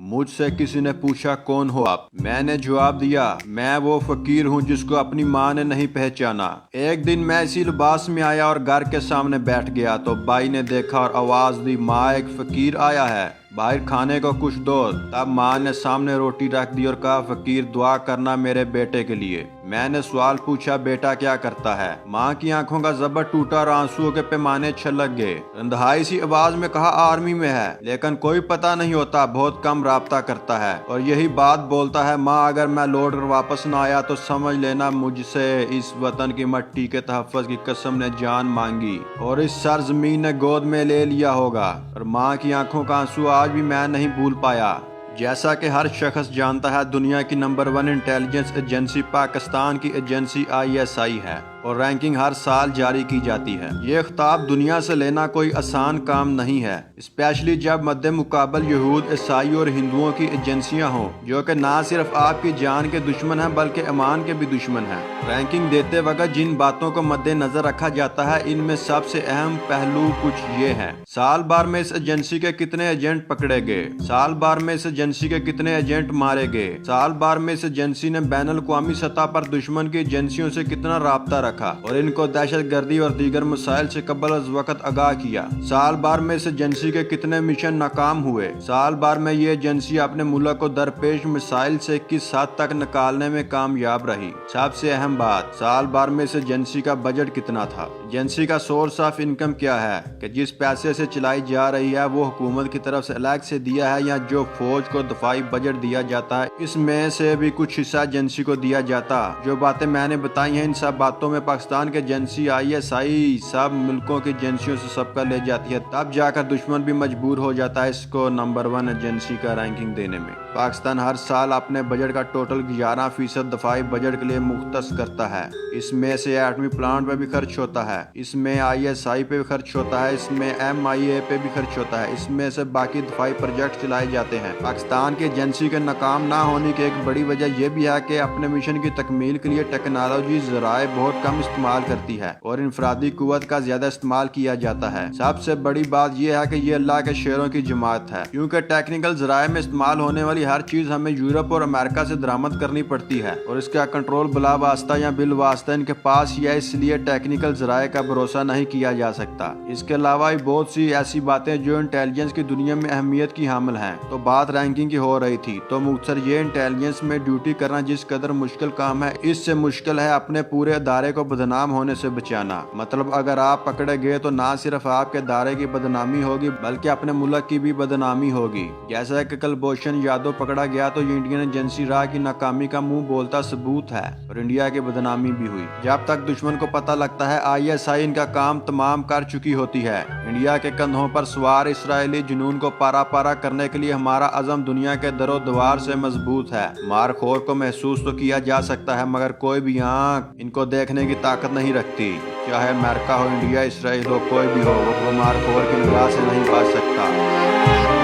مجھ سے کسی نے پوچھا کون ہو آپ؟ میں نے جواب دیا میں وہ فقیر ہوں جس کو اپنی ماں نے نہیں پہچانا۔ ایک دن میں اسی لباس میں آیا اور گھر کے سامنے بیٹھ گیا تو بھائی نے دیکھا اور آواز دی ماں ایک فقیر آیا ہے، باہر کھانے کو کچھ دو۔ تب ماں نے سامنے روٹی رکھ دی اور کہا فقیر دعا کرنا میرے بیٹے کے لیے۔ میں نے سوال پوچھا بیٹا کیا کرتا ہے؟ ماں کی آنکھوں کا زبر ٹوٹا اور آنسوؤں کے پیمانے چھلک گئے۔ اندھائی سی آواز میں کہا آرمی میں ہے، لیکن کوئی پتہ نہیں ہوتا، بہت کم رابطہ کرتا ہے اور یہی بات بولتا ہے ماں اگر میں لوٹ کر واپس نہ آیا تو سمجھ لینا مجھ سے اس وطن کی مٹی کے تحفظ کی قسم نے جان مانگی اور اس سرزمین نے گود میں لے لیا ہوگا۔ اور ماں کی آنکھوں کا آنسو آج بھی میں نہیں بھول پایا۔ جیسا کہ ہر شخص جانتا ہے دنیا کی نمبر 1 انٹیلیجنس ایجنسی پاکستان کی ایجنسی ISI ہے اور رینکنگ ہر سال جاری کی جاتی ہے۔ یہ خطاب دنیا سے لینا کوئی آسان کام نہیں ہے، اسپیشلی جب مد مقابل یہود، عیسائی اور ہندوؤں کی ایجنسیاں ہوں جو کہ نہ صرف آپ کی جان کے دشمن ہیں بلکہ ایمان کے بھی دشمن ہیں۔ رینکنگ دیتے وقت جن باتوں کو مد نظر رکھا جاتا ہے ان میں سب سے اہم پہلو کچھ یہ ہیں: سال بھر میں اس ایجنسی کے کتنے ایجنٹ پکڑے گئے، سال بھر میں اس ایجنسی کے کتنے ایجنٹ مارے گئے، سال بھر میں اس ایجنسی نے بین الاقوامی سطح پر دشمن کی ایجنسیوں سے کتنا رابطہ رکھا اور ان کو دہشت گردی اور دیگر مسائل سے قبل از وقت آگاہ کیا، سال بھر میں اس ایجنسی کے کتنے مشن ناکام ہوئے، سال بھر میں یہ ایجنسی اپنے ملک کو درپیش مسائل سے کس حد تک نکالنے میں کامیاب رہی۔ سب سے اہم بات، سال بھر میں اس ایجنسی کا بجٹ کتنا تھا، ایجنسی کا سورس آف انکم کیا ہے کہ جس پیسے سے چلائی جا رہی ہے وہ حکومت کی طرف سے الگ سے دیا ہے یا جو فوج کو دفاعی بجٹ دیا جاتا ہے اس میں سے بھی کچھ حصہ ایجنسی کو دیا جاتا۔ جو باتیں میں نے بتائی ہیں ان سب باتوں میں پاکستان کے ایجنسی ISI سب ملکوں کی ایجنسیوں سے سبقہ لے جاتی ہے، تب جا کر دشمن بھی مجبور ہو جاتا ہے اس کو نمبر 1 ایجنسی کا رینکنگ دینے میں۔ پاکستان ہر سال اپنے بجٹ کا ٹوٹل 11% دفاعی بجٹ کے لیے مختص کرتا ہے۔ اس میں سے ایٹمی پلانٹ پہ بھی خرچ ہوتا ہے، اس میں ISI پہ بھی خرچ ہوتا ہے، اس میں MIA پہ بھی خرچ ہوتا ہے، اس میں سے باقی دفاعی پروجیکٹ چلائے جاتے ہیں۔ پاکستان کی ایجنسی کے ناکام نہ ہونے کی ایک بڑی وجہ یہ بھی ہے کہ اپنے مشن کی تکمیل کے لیے ٹیکنالوجی ذرائع بہت کم استعمال کرتی ہے اور انفرادی قوت کا زیادہ استعمال کیا جاتا ہے۔ سب سے بڑی بات یہ ہے کہ یہ اللہ کے شیروں کی جماعت ہے، کیونکہ ٹیکنیکل ذرائع میں استعمال ہونے والی ہر چیز ہمیں یورپ اور امریکہ سے درآمد کرنی پڑتی ہے اور اس کا کنٹرول بلا واسطہ یا بالواسطہ ان کے پاس ہی ہے، اس لیے ٹیکنیکل ذرائع کا بھروسہ نہیں کیا جا سکتا۔ اس کے علاوہ بہت سی ایسی باتیں جو انٹیلیجنس کی دنیا میں اہمیت کی حامل ہیں۔ تو بات رینکنگ کی ہو رہی تھی تو مختصر یہ انٹیلیجنس میں ڈیوٹی کرنا جس قدر مشکل کام ہے اس سے مشکل ہے اپنے پورے ادارے کو بدنام ہونے سے بچانا۔ مطلب اگر آپ پکڑے گئے تو نہ صرف آپ کے ادارے کی بدنامی ہوگی بلکہ اپنے ملک کی بھی بدنامی ہوگی۔ جیسا کہ کلبھوشن یادو پکڑا گیا تو یہ انڈین ایجنسی راہ کی ناکامی کا منہ بولتا ثبوت ہے اور انڈیا کی بدنامی بھی ہوئی۔ جب تک دشمن کو پتہ لگتا ہے ISI ان کا کام تمام کر چکی ہوتی ہے۔ انڈیا کے کندھوں پر سوار اسرائیلی جنون کو پارا پارا کرنے کے لیے ہمارا عزم دنیا کے در و دیوار سے مضبوط ہے۔ مارخور کو محسوس تو کیا جا سکتا ہے مگر کوئی بھی آنکھ ان کو دیکھنے کی طاقت نہیں رکھتی، چاہے امریکہ ہو، انڈیا، اسرائیل ہو، کوئی بھی ہو، وہ مارخور کی نگاہ سے نہیں بچ سکتا۔